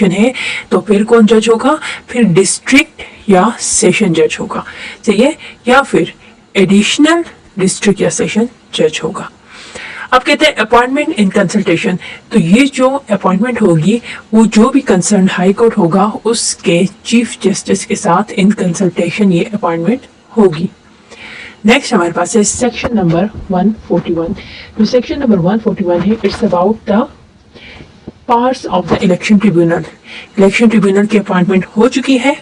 है तो फिर कौन जज होगा, फिर डिस्ट्रिक्ट या सेशन जज होगा, सही है, या फिर एडिशनल डिस्ट्रिक्ट या सेशन जज होगा। अब कहते हैं अपॉइंटमेंट इन कंसल्टेशन, तो ये जो अपॉइंटमेंट होगी वो जो भी कंसर्न हाई कोर्ट होगा उसके चीफ जस्टिस के साथ इन कंसल्टेशन ये अपॉइंटमेंट होगी। नेक्स्ट हमारे पास है सेक्शन नंबर 141। जो सेक्शन नंबर 141 है, it's about the powers of the election tribunal. Election tribunal की अपॉइंटमेंट हो चुकी है,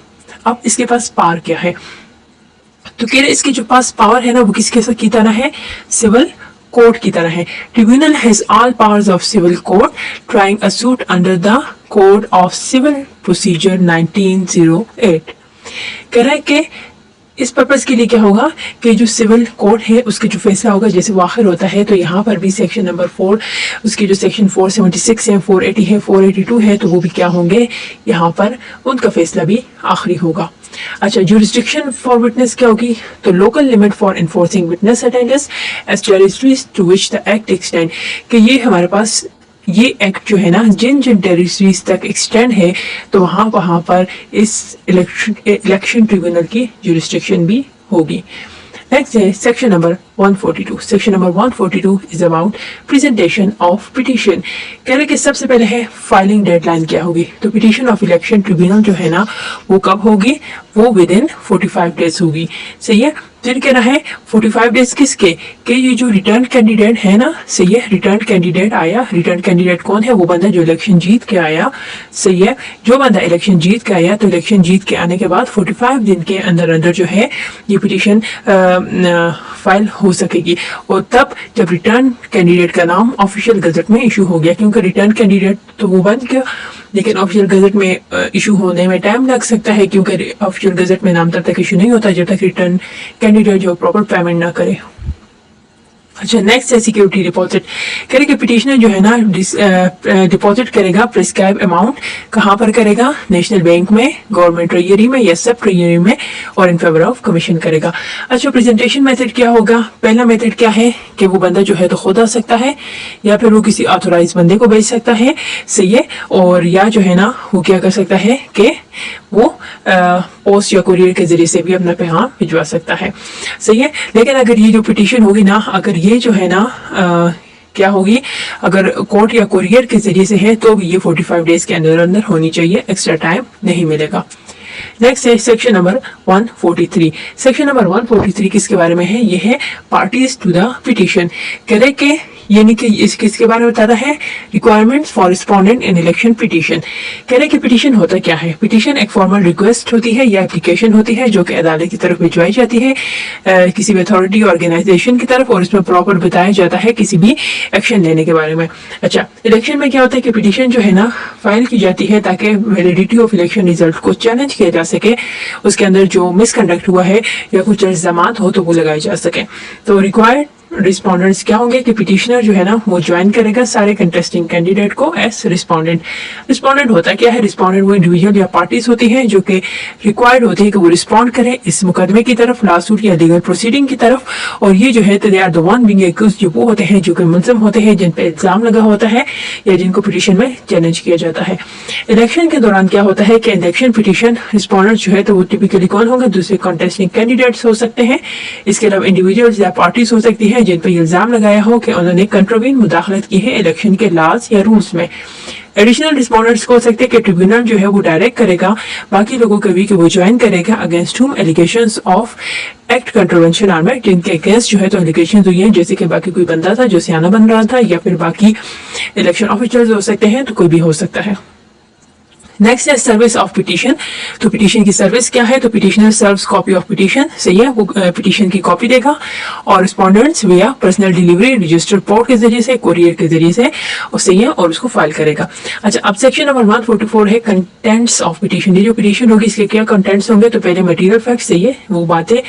अब इसके पास पावर क्या है, तो कह रहे इसके जो पास पावर है ना वो किसके साथ की तरह है, सिविल कोर्ट की तरह है। Tribunal has all powers of civil court trying a suit under the code of civil procedure 1908। कह रहा है कि इस पर्पस के लिए क्या होगा कि जो सिविल कोर्ट है उसके जो फैसला होगा जैसे वो आखिर होता है, तो यहाँ पर भी सेक्शन नंबर 4 उसके जो सेक्शन 476 है, 480 है, 482 है, तो वो भी क्या होंगे, यहाँ पर उनका फैसला भी आखिरी होगा। अच्छा, जुरिस्डिक्शन फॉर विटनेस क्या होगी, तो local limit for enforcing witness attendance as territories to which the act extend, कि ये हमारे पास ये एक्ट जो है ना जिन जिन टेरिटरीज तक एक्सटेंड है तो वहाँ पर इस इलेक्शन ट्रिब्यूनल की जुरिस्डिक्शन भी होगी। नेक्स्ट है section number 142। Section number 142 is about presentation of petition. कह रहे कि सबसे पहले है फाइलिंग डेडलाइन क्या होगी, तो पिटीशन ऑफ इलेक्शन ट्रिब्यूनल जो है ना वो कब होगी, वो विद इन 45 डेज होगी, सही है। फिर कहना है 45 डेज किसके, कि ये जो रिटर्न कैंडिडेट है ना, सही है, रिटर्न कैंडिडेट आया, रिटर्न कैंडिडेट कौन है, वो बंदा जो इलेक्शन जीत के आया, सही है, जो बंदा इलेक्शन जीत के आया, तो इलेक्शन जीत के आने के बाद 45 दिन के अंदर अंदर जो है ये पिटीशन फाइल हो सकेगी, और तब जब रिटर्न कैंडिडेट का नाम ऑफिशियल गजट में इशू हो गया, क्योंकि रिटर्न कैंडिडेट तो वो बन गया लेकिन ऑफिशियल गजट में इशू होने में टाइम लग सकता है, क्योंकि ऑफिशियल गजट में नाम तब तक इशू नहीं होता जब तक रिटर्न कैंडिडेट जो प्रॉपर पेमेंट ना करे। अच्छा, नेक्स्ट है सिक्योरिटी डिपॉजिट। कह रहे कि पिटिशनर जो है ना डिपॉजिट करेगा प्रिस्क्राइब अमाउंट, कहाँ पर करेगा, नेशनल बैंक में, गवर्नमेंट ट्रेजरी में या सब ट्रेजरी में, और इन फेवर ऑफ कमीशन करेगा। अच्छा, प्रेजेंटेशन मेथड क्या होगा, पहला मेथड क्या है कि वो बंदा जो है तो खुद आ सकता है या फिर वो किसी ऑथोराइज बंदे को भेज सकता है, सही है, और या जो है ना वो क्या कर सकता है कि वो पोस्ट या कुरियर के जरिए से भी अपना पैगाम भिजवा सकता है, सही है। लेकिन अगर ये जो पिटीशन होगी ना, अगर ये जो है ना क्या होगी, अगर कोर्ट या कुरियर के जरिए से है तो ये 45 डेज के अंदर अंदर होनी चाहिए, एक्स्ट्रा टाइम नहीं मिलेगा। नेक्स्ट है सेक्शन नंबर 143। सेक्शन नंबर 143 किसके बारे में है, ये है पार्टीज टू द पिटीशन। कह रहे कि यानी कि इस किसके बारे में बताता है, requirements for respondent in election petition. कह रहे कि पिटीशन होता क्या है, पिटीशन एक फॉर्मल रिक्वेस्ट होती है या एप्लीकेशन होती है जो कि अदालत की तरफ भिजवाई जाती है किसी भी अथॉरिटी ऑर्गेनाइजेशन की तरफ, और इसमें प्रॉपर बताया जाता है किसी भी एक्शन लेने के बारे में। अच्छा, इलेक्शन में क्या होता है कि पिटीशन जो है ना फाइल की जाती है ताकि वैलिडिटी ऑफ इलेक्शन रिजल्ट को चैलेंज किया जा सके, उसके अंदर जो मिसकंडक्ट हुआ है या कुछ इल्जामात हो तो वो लगाए जा सके। तो रिक्वायर्ड रिस्पोंडेंट्स क्या होंगे कि पिटिशनर जो है ना वो ज्वाइन करेगा सारे कंटेस्टिंग कैंडिडेट को एज रिस्पोंडेंट। रिस्पोंडेंट होता क्या है, रिस्पोंडेंट वो इंडिविजुअल या पार्टीज होती हैं जो कि रिक्वायर्ड होती है कि वो रिस्पॉन्ड करें इस मुकदमे की तरफ, लासूट या लीगल प्रोसीडिंग की तरफ, और ये जो है they are the one being accused, जो वो होते हैं जो कि मुलज़म होते हैं, जिन पे इल्जाम लगा होता है या जिनको पिटिशन में चैलेंज किया जाता है। इलेक्शन के दौरान क्या होता है कि इलेक्शन पिटिशन रिस्पोंडेंट जो है तो वो टिपिकली कौन होंगे, दूसरे कंटेस्टिंग कैंडिडेट्स हो सकते हैं, इसके अलावा इंडिविजुअल्स या पार्टीज हो सकती है जिन पर इल्जाम लगाया हो कि उन्होंने कंट्रोवीन मुदाखलत की है इलेक्शन के लॉज या रूल्स में। एडिशनल रिस्पोंडेंट्स हो सकते हैं कि ट्रिब्यूनल जो है वो डायरेक्ट करेगा बाकी लोगों को भी कि वो ज्वाइन करेगा against whom allegations of act contravention are made, जिनके अगेंस्ट जो है तो एलिगेशन हुई है, जैसे कि बाकी कोई बंदा था जो सियाना बन रहा था या फिर बाकी इलेक्शन ऑफिसर्स हो सकते हैं, तो कोई भी हो सकता है। नेक्स्ट है सर्विस ऑफ पिटीशन। तो पिटीशन की सर्विस क्या है, तो petitioner serves copy of petition, सही है, वो पिटीशन की कॉपी देगा और रिस्पोंडेंट्स विया पर्सनल डिलीवरी रजिस्टर्ड पोर्ट के जरिए से, कोरियर के जरिए से, और सही है, और उसको फाइल करेगा। अच्छा, अब सेक्शन नंबर 144 है कंटेंट्स ऑफ पिटीशन। ये जो पिटीशन होगी इसके क्या कंटेंट्स होंगे, तो पहले मटेरियल फैक्ट्स, सही है, वो बातें,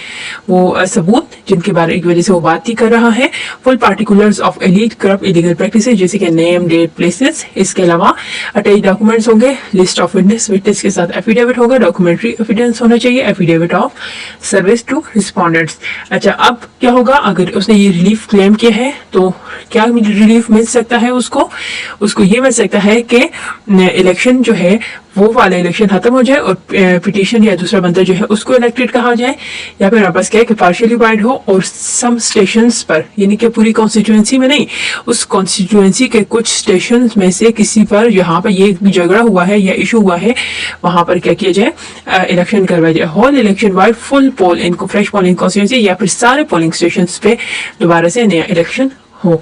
वो सबूत जिनके बारे की वजह से वो बात ही कर रहा है। Full particulars of elite corrupt illegal practices, जैसे कि नेम, डेट, प्लेसेस। इसके अलावा अटैच डॉक्यूमेंट्स होंगे, list context of witness, witness के साथ एफिडेविट होगा, डॉक्यूमेंट्री एविडेंस होना चाहिए, affidavit of service to respondents. अच्छा, अब क्या होगा, अगर उसने ये रिलीफ क्लेम किया है तो क्या रिलीफ मिल सकता है उसको ये मिल सकता है कि इलेक्शन जो है वो वाला इलेक्शन खत्म हो जाए और पिटीशन या दूसरा बंदा जो है उसको इलेक्टेड कहा जाए, या फिर वापस क्या है कि पार्शियली वाइड हो और सम स्टेशंस पर, यानी कि पूरी कॉन्स्टिट्यूएंसी में नहीं, उस कॉन्स्टिट्यूएंसी के कुछ स्टेशन में से किसी पर जहाँ पर ये झगड़ा हुआ है या इशू हुआ है वहां पर क्या किया जाए, इलेक्शन करवाया जाए। होल इलेक्शन वाइड फुल पोल इनको फ्रेश पोलिंग कॉन्स्टिट्यूएंसी या फिर सारे पोलिंग स्टेशन पे दोबारा से नया इलेक्शन हो।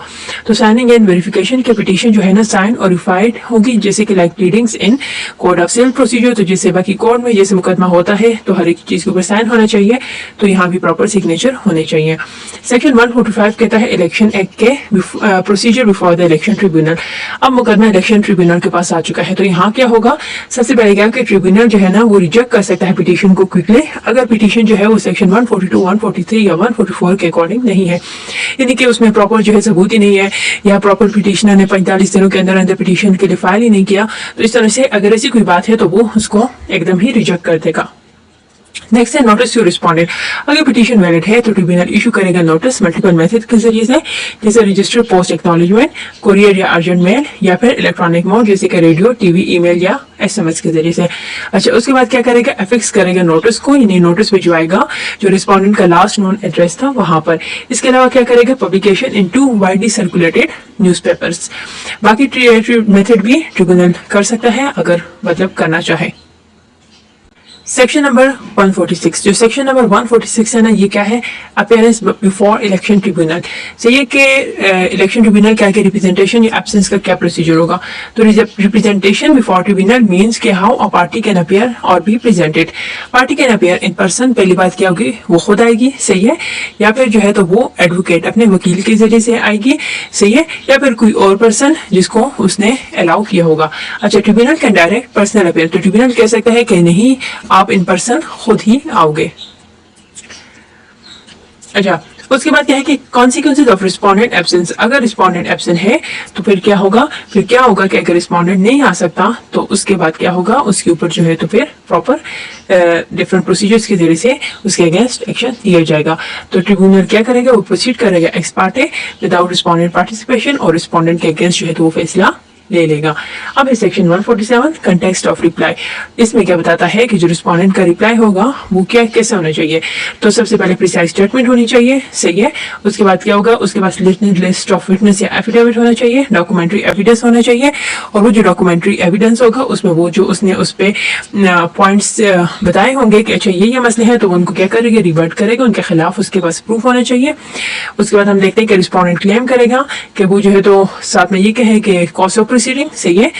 तो साइनिंग एंड वेरिफिकेशन के पिटीशन जो है ना साइन और वेरीफाइड होगी, जैसे कि like pleadings in code of civil procedure, तो जैसे बाकी कोड में जैसे मुकदमा होता है तो हर एक चीज के ऊपर साइन होना चाहिए, तो यहाँ भी प्रॉपर सिग्नेचर होने चाहिए। सेक्शन 145 कहता है इलेक्शन एक्ट के procedure before the election tribunal. अब मुकदमा इलेक्शन ट्रिब्यूनल के पास आ चुका है, तो यहाँ क्या होगा, सबसे पहले क्या कि ट्रिब्यूनल जो है ना वो रिजेक्ट कर सकता है पिटीशन को क्विकली, अगर पिटीशन जो है वो सेक्शन 142, 143 या 144 के अकॉर्डिंग नहीं है, यानी कि उसमें प्रॉपर जो है सबूत ही नहीं है, या प्रॉपर पिटीशनर ने 45 दिनों के अंदर अंदर पिटीशन के लिए फाइल ही नहीं किया, तो इस तरह से अगर ऐसी कोई बात है तो वो उसको एकदम ही रिजेक्ट कर देगा। नेक्स्ट है नोटिस टू रिस्पोंडेंट। अगर पिटीशन वैलिड है तो ट्रिब्यूनल इशू करेगा नोटिस मल्टीपल मेथड के जरिए से, जैसे रजिस्टर पोस्ट एक्नॉलेजमेंट, कोरियर या अर्जेंट मेल, या फिर इलेक्ट्रॉनिक मोड जैसे कि रेडियो, टीवी, ईमेल या एसएमएस के जरिए से। अच्छा, उसके बाद क्या करेगा, एफिक्स करेगा नोटिस को, यानी नोटिस भिजवाएगा जो रिस्पोंडेंट का लास्ट नोन एड्रेस था वहां पर। इसके अलावा क्या करेगा, publication in 2 widely circulated newspapers. बाकी मेथड भी ट्रिब्यूनल कर सकता है अगर मतलब करना चाहे। सेक्शन नंबर 146, जो सेक्शन नंबर 146 है ना, ये क्या है, अपीयरेंस बिफोर इलेक्शन ट्रिब्यूनल। तो ये कि इलेक्शन ट्रिब्यूनल क्या है, रिप्रेजेंटेशन या एब्सेंस का क्या प्रोसीजर होगा। तो रिप्रेजेंटेशन बिफोर ट्रिब्यूनल मींस कि how a party can appear or be presented. Party can appear in person, पहली बात क्या होगी, वो खुद आएगी, सही है, या फिर जो है तो वो एडवोकेट अपने वकील के जरिए से आएगी, सही है, या फिर कोई और पर्सन जिसको उसने अलाउ किया होगा। अच्छा, tribunal can direct personal appear, तो ट्रिब्यूनल कह सकता है कि नहीं आप इन पर्सन खुद ही आओगे। अच्छा, उसके बाद क्या है कि कॉन्सिक्वेंसेज ऑफ रिस्पोंडेंट एब्सेंस। अगर रिस्पोंडेंट एब्सेंट है तो फिर क्या होगा, कि अगर रिस्पोंडेंट नहीं आ सकता तो उसके बाद क्या होगा, उसके ऊपर जो है तो फिर प्रॉपर डिफरेंट प्रोसीजर्स के जरिए से उसके अगेंस्ट एक्शन लिया जाएगा। तो ट्रिब्यूनल क्या करेगा, वो प्रोसीड करेगा x Partey without respondent participation, और रिस्पोंडेंट के अगेंस्ट जो है तो वो फैसला ले लेगा। अब है सेक्शन 147 कंटेक्स्ट ऑफ रिप्लाई। इसमें क्या बताता है कि जो रिस्पोंडेंट का रिप्लाई होगा वो क्या कैसे होना चाहिए। तो सबसे पहले प्रिसाइज स्टेटमेंट होनी चाहिए, सही है। उसके बाद क्या होगा, उसके बाद लिस्ट ऑफ विटनेस या एफिडेविट होना चाहिए, डॉक्यूमेंट्री एविडेंस होना चाहिए, और वो जो डॉक्यूमेंट्री एविडेंस होगा उसमें वो जो उसने उस पे पॉइंट्स बताए होंगे कि अच्छा ये मसले हैं, तो उनको क्या करेगा, रिवर्ट करेगा, उनके खिलाफ उसके पास प्रूफ होना चाहिए। उसके बाद हम देखते हैं कि रिस्पोंडेंट क्लेम करेगा कि वो जो है तो साथ में ये कहे कि कॉस्ट ऑफ प्रोसीडिंग, सही है,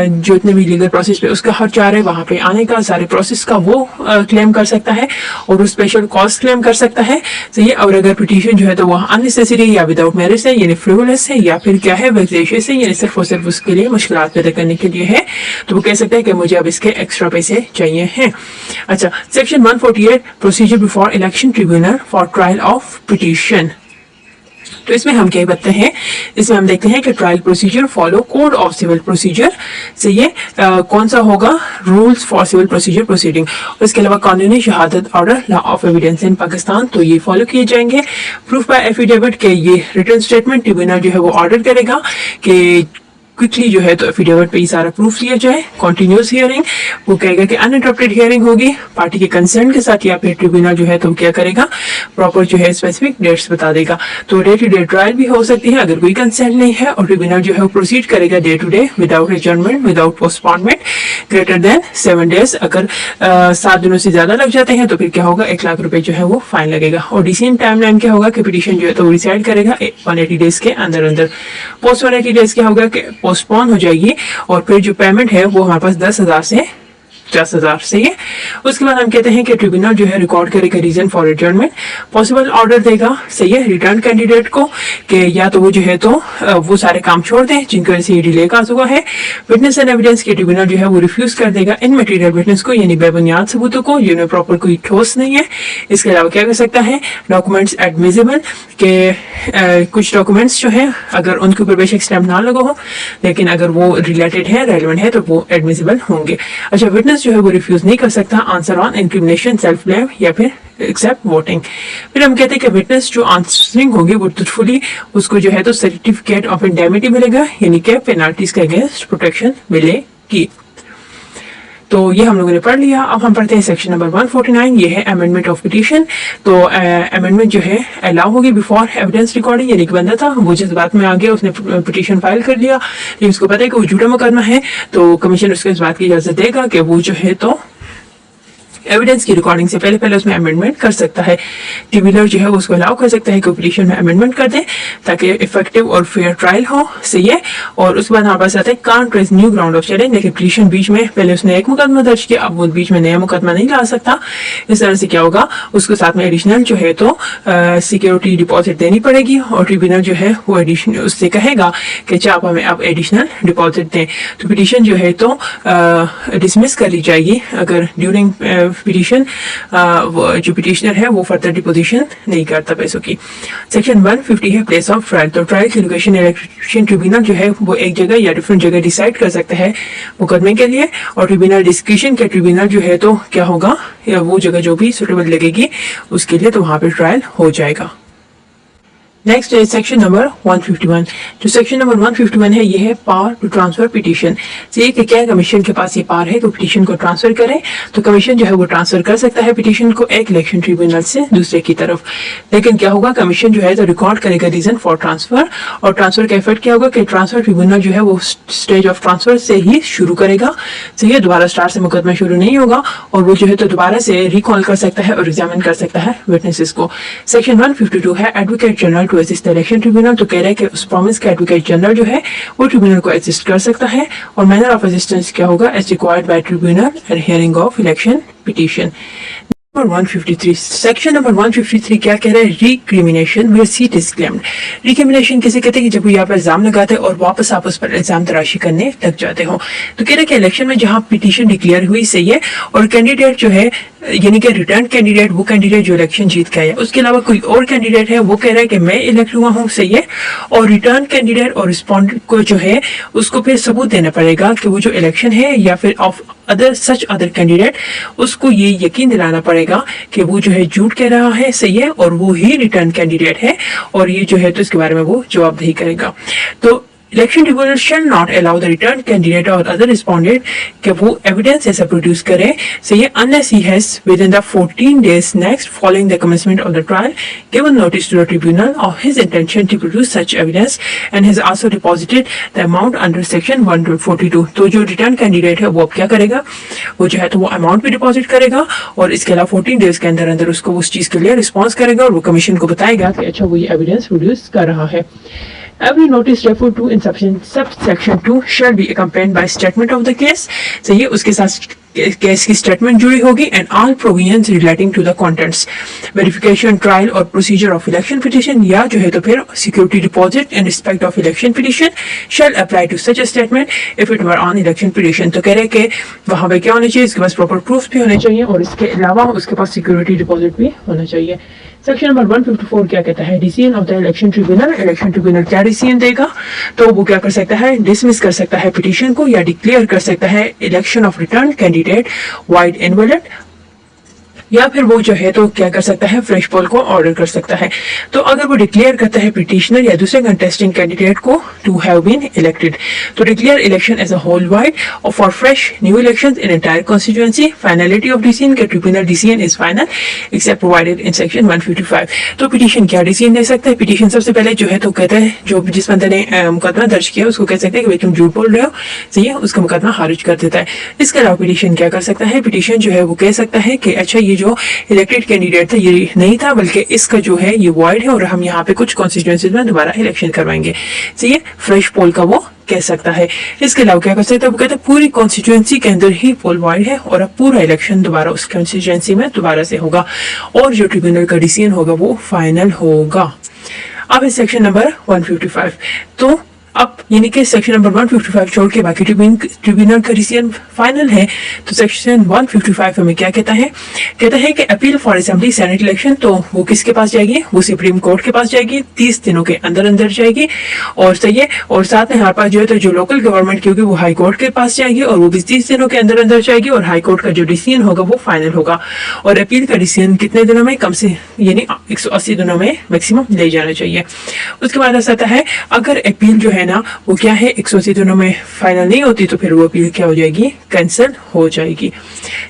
जो इतने भी लीगल प्रोसेस पे उसका हक चाह रहा है वहां पे आने का, सारे प्रोसेस का वो क्लेम कर सकता है, और वो स्पेशल कॉस्ट क्लेम कर सकता है, सही है। और अगर पिटीशन जो है तो वह अननेसेसरी या विदाउट मेरिट है, यानी फ्रिवोलस है, या फिर क्या है वेक्सेशियस है, यानी सिर्फ और सिर्फ उसके लिए मुश्किलात पैदा करने के लिए है, तो वो कह सकता है कि मुझे अब इसके एक्स्ट्रा पैसे चाहिए हैं। अच्छा, section 148 procedure before election tribunal for trial of petition. तो इसमें हम क्या बताते हैं, इसमें हम देखते हैं कि trial procedure follow code of civil procedure से ये कौन सा होगा, rules for civil procedure proceeding. इसके अलावा कानूनी शहादत order, law of evidence in Pakistan, तो ये फॉलो किए जाएंगे। प्रूफ बाय एफिडेविट के ये रिटन स्टेटमेंट ट्रिब्यूनल जो है वो ऑर्डर करेगा कि क्विकली जो है तो एफिडेविट पे ये सारा प्रूफ लिया जाए। कॉन्टिन्यूस हियरिंग, वो कहेगा कि अनइंटरप्टेड हियरिंग होगी पार्टी के कंसर्न के साथ, या फिर ट्रिब्यूनल जो है तो क्या करेगा, प्रॉपर जो है स्पेसिफिक डेट्स बता देगा। तो डे टू डे ट्रायल भी हो सकती है अगर कोई कंसर्न नहीं है, और ट्रिब्यूनल जो है वो प्रोसीड करेगा day to day without adjournment, without postponement, greater than 7 days। अगर 7 दिनों से ज्यादा लग जाते हैं तो फिर क्या होगा, 1 लाख रुपए जो है वो फाइन लगेगा। और डिसीजन टाइमलाइन क्या होगा कि पिटीशन जो है तो वो डिसाइड करेगा 180 days के अंदर अंदर। पोस्ट 180 days क्या होगा कि पोस्टपोन हो जाएगी, और फिर जो पेमेंट है वो हमारे पास 10,000 से 50,000 सही है। उसके बाद हम कहते हैं कि ट्रिब्यूनल जो है रिकॉर्ड करेगा reason for adjournment, possible order देगा सही है रिटर्न कैंडिडेट को कि या तो वो जो है तो वो सारे काम छोड़ दें जिनकी वजह से ये डिले का हुआ है। विटनेस एंड एविडेंस के ट्रिब्यूनल जो है वो रिफ्यूज कर देगा इन मटेरियल विटनेस को, यानी बेबुनियाद सबूतों को जिनमें प्रॉपर कोई ठोस नहीं है। इसके अलावा क्या कर सकता है, डॉक्यूमेंट्स एडमिसिबल के कुछ डॉक्यूमेंट्स जो है अगर उनके ऊपर बेशक स्टैम्प ना लगा हो लेकिन अगर वो रिलेटेड है रेलेवेंट है तो वो एडमिसिबल होंगे। अच्छा, विटनेस जो है वो रिफ्यूज नहीं कर सकता answer on incrimination, self blame या फिर एक्सेप्ट वोटिंग। फिर हम कहते हैं कि विटनेस जो आंसरिंग होगी वो ट्रूथफुली उसको जो है तो सर्टिफिकेट ऑफ इंडेमिटी मिलेगा, यानी कि पेनाल्टीज के अगेंस्ट प्रोटेक्शन मिलेगी। तो ये हम लोगों ने पढ़ लिया। अब हम पढ़ते हैं सेक्शन नंबर 149, ये है अमेंडमेंट ऑफ पिटीशन। तो अमेंडमेंट जो है अलाउ होगी बिफोर एविडेंस रिकॉर्डिंग, यानी कि बंदा था वो जिस बात में आ गया उसने पिटीशन फाइल कर लिया लेकिन उसको पता है कि वो झूठा मुकदमा है तो कमीशन उसको इस बात की इजाजत देगा कि वो जो है तो एविडेंस की रिकॉर्डिंग से पहले उसमें अमेंडमेंट कर सकता है। ट्रिब्यूनल जो है उसको अलाउ कर सकता है कि पिटीशन में अमेंडमेंट कर दे ताकि इफेक्टिव और फेयर ट्रायल हो सही है। और उसके बाद हमारे पास आता है can't raise new ground of challenge, लेकिन पिटीशन बीच में पहले उसने एक मुकदमा दर्ज किया अब वो बीच में नया मुकदमा नहीं ला सकता। इस तरह से क्या होगा, उसको साथ में एडिशनल जो है तो सिक्योरिटी डिपॉजिट देनी पड़ेगी और ट्रिब्यूनल जो है वो एडिशनल उससे कहेगा कि आप हमें अब एडिशनल डिपॉजिट दें। तो पिटीशन जो है तो डिसमिस कर ली जाएगी अगर ड्यूरिंग पिटीशन जो पिटीशनर है वो फर्दर डिपोजिशन नहीं करता पैसों की। सेक्शन 150 है प्लेस ऑफ ट्रायल। तो ट्रायल की लोकेशन इलेक्शन ट्रिब्यूनल जो है वो एक जगह या डिफरेंट जगह डिसाइड कर सकता है मुकदमे के लिए और ट्रिब्यूनल डिस्क्रिशन के ट्रिब्यूनल जो है तो क्या होगा, या वो जगह जो भी सुटेबल लगेगी उसके लिए तो वहां पे ट्रायल हो जाएगा। नेक्स्ट है सेक्शन नंबर 151। जो सेक्शन नंबर 151 है ये है पावर टू ट्रांसफर पिटीशन। ये कि क्या कमीशन के पास ये पावर है कि पिटीशन को ट्रांसफर करे, तो कमीशन जो है वो ट्रांसफर कर सकता है पिटीशन को एक इलेक्शन ट्रिब्यूनल से दूसरे की तरफ। लेकिन क्या होगा, कमीशन जो है तो रिकॉर्ड करेगा रीजन फॉर ट्रांसफर और ट्रांसफर का इफेक्ट क्या होगा कि ट्रांसफर ट्रिब्यूनल जो है वो स्टेज ऑफ ट्रांसफर से ही शुरू करेगा। तो ये दोबारा स्टार्ट से मुकदमा शुरू नहीं होगा और वो जो है तो दोबारा से रिकॉल कर सकता है और एग्जामिन कर सकता है विटनेसेस को। सेक्शन 152 है advocate general to assist election tribunal. तो कह रहा है कि उस प्रॉमिस का एडवोकेट जनरल जो है वो ट्रिब्यूनल को असिस्ट कर सकता है और मैनर ऑफ असिस्टेंस क्या होगा, as required by tribunal at hearing of election petition. 153 section number 153 क्या कह रहा है, recrimination where seat is claimed. Recrimination किसे कहते हैं कि जब कोई आप इल्जाम लगाते हैं और वापस आप उस पर इल्जाम तराशी करने लग जाते हो। तो कह रहा है कि इलेक्शन में जहां पिटीशन डिक्लेयर हुई सही है और कैंडिडेट जो है यानी कि रिटर्न कैंडिडेट वो कैंडिडेट जो इलेक्शन जीत गया है, उसके अलावा कोई और कैंडिडेट है वो कह रहा है कि मैं इलेक्ट हुआ हूँ सही है, और रिटर्न कैंडिडेट और रिस्पोंडेंट को जो है उसको फिर सबूत देना पड़ेगा कि वो जो इलेक्शन है या फिर of other such other candidate उसको ये यकीन दिलाना पड़ेगा कि वो जो है झूठ कह रहा है सही है और वो ही रिटर्न कैंडिडेट है और ये जो है तो इसके बारे में वो जवाबदेही करेगा। तो election tribunal shall not allow the return candidate और अदर रिस्पोंडेंट कि वो एविडेंस ऐसा प्रोड्यूस करे सही है unless he has within the 14 days next following the commencement of the trial given notice to the tribunal of his intention to produce such evidence and has also deposited the amount under section 142। तो जो return candidate है वो अब क्या करेगा, वो जो है तो वो अमाउंट भी डिपॉजिट करेगा और इसके अलावा 14 days के अंदर अंदर उसको उस चीज के लिए रिस्पॉन्स करेगा और वो कमीशन को बताएगा कि अच्छा वो ये एविडेंस प्रोड्यूस कर रहा है। Every notice referred to in subsection 2 shall be accompanied by statement of the case। तो ये उसके साथ केस की स्टेटमेंट जुड़ी होगी and all provisions relating to the contents verification trial और प्रोसीजर ऑफ इलेक्शन पिटीशन या जो है तो फिर security deposit in respect of election petition shall apply to such a statement if it were an election petition. तो कह रहे कि वहां पे क्या होना चाहिए, इसके पास प्रॉपर प्रूफ भी होने चाहिए और इसके अलावा उसके पास सिक्योरिटी डिपॉजिट भी होना चाहिए। सेक्शन नंबर 154 क्या कहता है, decision of the election tribunal. Election tribunal क्या डिसीजन देगा, तो वो क्या कर सकता है, डिसमिस कर सकता है पिटीशन को या डिक्लेयर कर सकता है election of return candidate wide invalid या फिर वो जो है तो क्या कर सकता है, फ्रेश पोल को ऑर्डर कर सकता है। तो अगर वो डिक्लेयर करता है पिटीशनर या दूसरे कंटेस्टिंग कैंडिडेट को टू हैव बीन इलेक्टेड, तो declare election as a whole void or for fresh new elections in entire constituency finality of decision के tribunal decision is final except provided in section 155। तो petition क्या decision दे सकता है, petition सबसे पहले जो है तो कहता है जो जिस बंदे ने मुकदमा दर्ज किया उसको कह सकते हैं कि भाई तुम झूठ बोल रहे हो सही है, उसका मुकदमा खारिज कर देता है। इसके अलावा पिटीशन क्या कर सकता है, पिटीशन जो है वो कह सकता है कि अच्छा ये जो इलेक्टेड कैंडिडेट था ये नहीं था, बल्कि इसका जो है ये वॉइड है और हम यहाँ पे कुछ कॉन्स्टिट्यूएंसीज में दोबारा इलेक्शन करवाएंगे। तो ये फ्रेश पोल का वो कह सकता है। इसके अलावा क्या कर सकता है, वो कहते हैं पूरी कॉन्स्टिट्यूएंसी के अंदर ही पोल वॉइड है और अब पूरा इलेक्शन दोबारा उस कॉन्स्टिट्यूएंसी में दोबारा से होगा और जो ट्रिब्यूनल का डिसीजन होगा वो फाइनल होगा। अब है सेक्शन नंबर 155। तो अब यानी कि सेक्शन नंबर 155 छोड़ के बाकी ट्रिब्यूनल का डिसीजन फाइनल है। तो सेक्शन 155 हमें क्या कहता है कि appeal for assembly senate election, तो वो किसके पास जाएगी, वो सुप्रीम कोर्ट के पास जाएगी, 30 दिनों के अंदर अंदर जाएगी। और सही है, और साथ में हमारे पास जो है तो जो लोकल गवर्नमेंट की होगी वो हाई कोर्ट के पास जाएगी और वो भी 30 दिनों के अंदर अंदर जाएगी और हाई कोर्ट का जो डिसीजन होगा वो फाइनल होगा। और अपील का डिसीजन कितने दिनों में, कम से यानी 180 दिनों में मैक्सिमम ले जाना चाहिए। उसके बाद ऐसा है अगर अपील जो है ना वो क्या है 180 दिनों में फाइनल नहीं होती तो फिर वो अपील क्या हो जाएगी, कैंसिल हो जाएगी।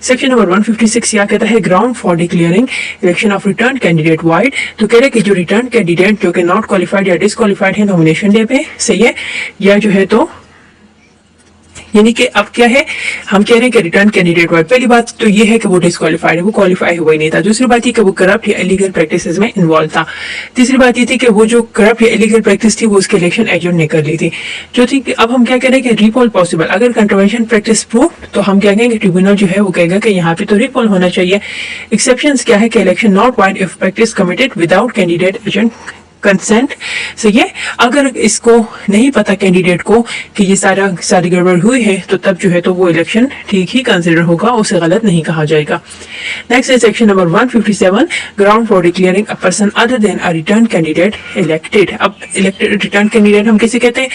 सेक्शन नंबर 156 क्या कहता है, ground for declaring election of return candidate wide. तो कह रहे कि जो रिटर्न कैंडिडेट जो कि नॉट क्वालिफाइड या डिसक्वालिफाइड है नॉमिनेशन डे पे, सही है, या जो है तो यानी कि अब क्या है, हम कह रहे हैं कि रिटर्न कैंडिडेट वाइड, पहली बात तो ये है कि वो डिस्क्वालीफाइड है, वो क्वालिफाई हुआ ही नहीं था। दूसरी बात ये कि वो करप्ट या इलीगल प्रैक्टिसेस में इन्वॉल्व था। तीसरी बात ये थी कि वो जो करप्ट या इलीगल प्रैक्टिस थी वो उसके इलेक्शन एजेंट ने कर ली थी। चौथी, अब हम क्या कह रहे हैं कि रीपोल पॉसिबल, अगर कंट्रोवर्शियल प्रैक्टिस प्रूव तो हम क्या कहेंगे, ट्रिब्यूनल जो है वो कहेगा कि यहाँ पे तो रीपोल होना चाहिए। एक्सेप्शंस क्या है कि election not wide if practice committed without candidate agent consent. सही है, अगर इसको नहीं पता कैंडिडेट को कि ये सारी गड़बड़ हुई है तो तब जो है तो वो इलेक्शन ठीक ही कंसिडर होगा, उसे गलत नहीं कहा जाएगा। नेक्स्ट है section number 157, ground for declaring a person other than a return candidate elected. अब इलेक्टेड रिटर्न कैंडिडेट हम किसे कहते हैं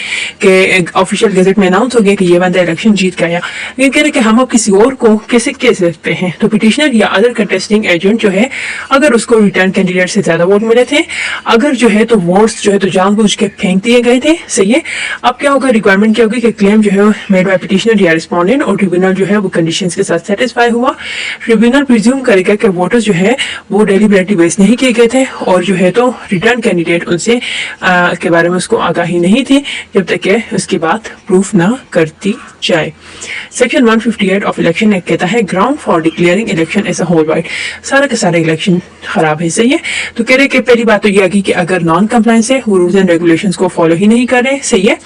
कि ऑफिशियल गजट में अनाउंस हो गया कि ये बंदा इलेक्शन जीत गया, लेकिन कह रहे कि हम अब किसी और को कैसे कह सकते हैं, तो पिटिशनर या अदर कंटेस्टिंग एजेंट जो है अगर उसको रिटर्न कैंडिडेट से ज्यादा वोट मिले थे, अगर जो है तो वोट्स जो है तो जानबूझ के फेंक दिए गए थे। सही है, अब क्या होगा, रिक्वायरमेंट क्या होगी कि क्लेम जो है मेड बाय पिटिशनर या रिस्पोंडेंट और ट्रिब्यूनल जो है वो कंडीशंस के साथ सेटिस्फाई हुआ। ट्रिब्यूनल प्रिज्यूम करेगा कि वोटर्स जो है वो डेलिबरेटली बेस नहीं किए गए थे और जो है तो रिटर्न कैंडिडेट उनसे के बारे में उसको आगाही नहीं थी जब तक कि उसकी बात प्रूफ ना करती जाए। सेक्शन 158 ऑफ इलेक्शन एक्ट कहता है ground for declaring election as a whole void, सारा का सारा इलेक्शन खराब है। सही है, तो कह रहे कि पहली बात तो ये आ गई कि अगर नॉन कंप्लायंस है, वो रूल्स एंड रेगुलेशंस को फॉलो ही नहीं कर रहे। सही है,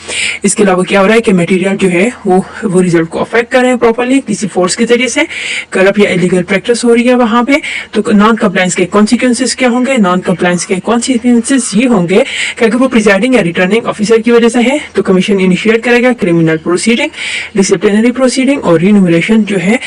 इसके अलावा क्या हो रहा है कि मटेरियल जो है वो रिजल्ट को अफेक्ट कर रहे हैं प्रॉपर्ली किसी फोर्स के जरिए से, करप्ट या इलीगल प्रैक्टिस हो रही है वहां पे। तो नॉन कंप्लायंस के कॉन्सिक्वेंसेस क्या होंगे, नॉन कंप्लायंस के कॉन्सिक्वेंसेस ये होंगे कि अगर वो प्रिजाइडिंग या रिटर्निंग ऑफिसर की वजह से है तो कमीशन इनिशिएट करेगा क्रिमिनल प्रोसीडिंग, डिसिप्लिनरी प्रोसीडिंग और रिन्यूमरेशन जो है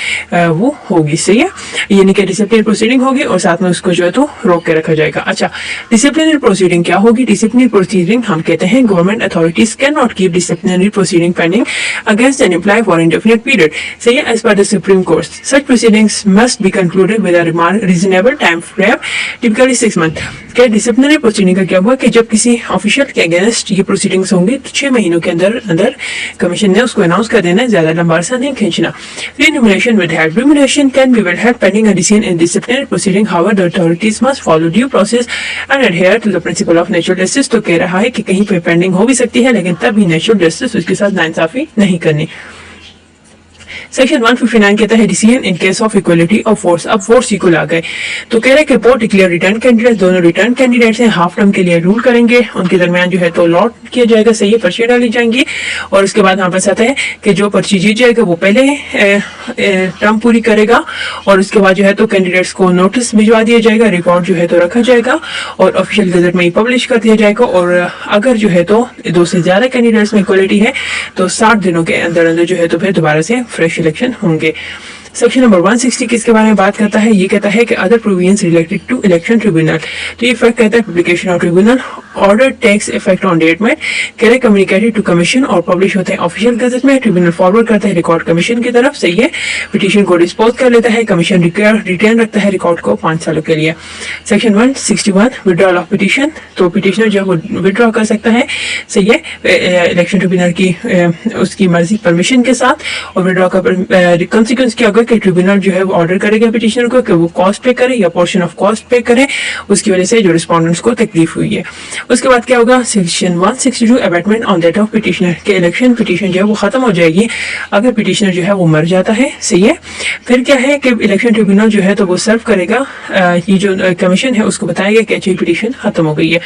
वो होगी। सही है, यानी कि डिसिप्लिनरी प्रोसीडिंग होगी और साथ में उसको जो है तो रोक के रखा जाएगा। अच्छा, डिसिप्लिनरी प्रोसीडिंग क्या होगी, डिसिप्लिनरी प्रोसीडिंग हम कहते हैं government authorities can not keep disciplinary proceeding pending against an employee for indefinite period. सही है, as per the Supreme Court such proceedings must be concluded with a reasonable time frame, typically 6 month. क्या disciplinary proceeding का क्या हुआ कि जब किसी official के अगेंस्ट ये प्रोसीडिंग्स होंगी तो 6 महीनों के अंदर अंदर कमीशन ने उसको अनाउंस कर देना है, ज्यादा लंबा अरसा नहीं खींचना। Remuneration withheld, remuneration can be withheld pending a decision in disciplinary proceeding. However, the authorities must follow due process and adhere to the principle of natural justice। तो कह रहा है कि कहीं पे पेंडिंग हो भी सकती है लेकिन तब भी नेचुरल जस्टिस उसके साथ नाइंसाफी नहीं करनी। सेक्शन 159 कहता है decision in case of equality of force. अब फोर्स इक्वल आ गए तो कह रहे हैं कि बोथ डिक्लेयर रिटर्न कैंडिडेट, दोनों रिटर्न कैंडिडेट्स हैं, हाफ टर्म के लिए रूल करेंगे, उनके दरमियान जो है तो लॉट किया जाएगा। सही है, पर्ची डाली जाएंगी और उसके बाद हमारे पास आता है कि जो पर्ची जीत जाएगा वो पहले टर्म पूरी करेगा और उसके बाद जो है तो कैंडिडेट्स को नोटिस भिजवा दिया जाएगा, रिकॉर्ड जो है तो रखा जाएगा और ऑफिशियल गजट में ही पब्लिश कर दिया जाएगा। और अगर जो है तो 2 से ज्यादा कैंडिडेट्स में इक्वलिटी है तो 60 दिनों के अंदर अंदर जो है तो फिर दोबारा से फ्रेश इलेक्शन होंगे। सेक्शन नंबर 160 किसके बारे में बात करता है, ये कहता है कि other provisions related to election tribunal. तो ये फैक्ट कहता है publication of tribunal order takes effect on date में, कह रहे कम्युनिकेटेड टू कमीशन और पब्लिश होते हैं ऑफिशियल गजट में, ट्रिब्यूनल फॉरवर्ड करता है रिकॉर्ड कमीशन की तरफ। सही है, पिटीशन को डिस्पोज कर लेता है, कमीशन रिटेन रखता है रिकॉर्ड को 5 सालों के लिए। सेक्शन 161 विड्रॉल ऑफ पिटीशन, तो पिटीशनर जो विड्रॉ कर सकता है। सही है, इलेक्शन ट्रिब्यूनल की उसकी मर्जी परमिशन के साथ। और विड्रॉ का कॉन्सिक्वेंस क्या होगा ہوگا کہ ٹریبیونل جو ہے وہ آرڈر کرے گا پٹیشنر کو کہ وہ کاسٹ پے کرے یا پورشن آف کاسٹ پے کرے، اس کی وجہ سے جو رسپونڈنٹس کو تکلیف ہوئی ہے۔ اس کے بعد کیا ہوگا، section 162 abatement on death of petitioner, کہ الیکشن پٹیشن جو ہے وہ ختم ہو جائے گی اگر پٹیشنر جو ہے وہ مر جاتا ہے، صحیح ہے۔ پھر کیا ہے کہ الیکشن ٹریبیونل جو ہے تو وہ سرو کرے گا، یہ جو کمیشن ہے اس کو بتائے گا کہ اچھی پٹیشن ختم ہو گئی ہے۔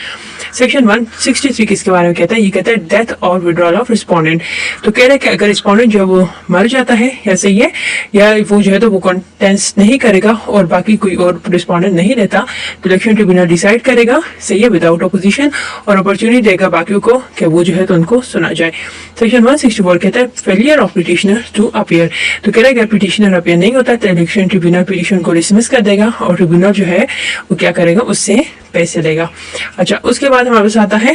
سیکشن 163 کس کے بارے میں کہتا ہے، یہ کہتا ہے ڈیتھ اور ودرال آف رسپونڈنٹ، تو کہہ رہا ہے کہ اگر رسپونڈنٹ جو ہے وہ مر جاتا ہے یا صحیح ہے یا وہ جو ہے تو وہ کنٹینس نہیں کرے گا اور باقی کوئی اور رسپونڈنٹ نہیں لیتا تو الیکشن ٹریبیونل ڈیسائیڈ کرے گا، صحیح ہے، وداؤٹ اپوزیشن، اور اپرچونٹی دے گا باقیوں کو کہ وہ جو ہے تو ان کو سنا جائے۔ سیکشن 164 کہتا ہے failure of petitioner to appear, تو کہہ رہا ہے کہ پٹیشنر اپیئر نہیں ہوتا تو الیکشن ٹریبیونل پٹیشن کو ڈسمس کر دے گا اور ٹریبیونل جو ہے وہ کیا کرے گا، اس سے پیسے لے گا۔ اچھا، اس کے بعد ہمارے پاس آتا ہے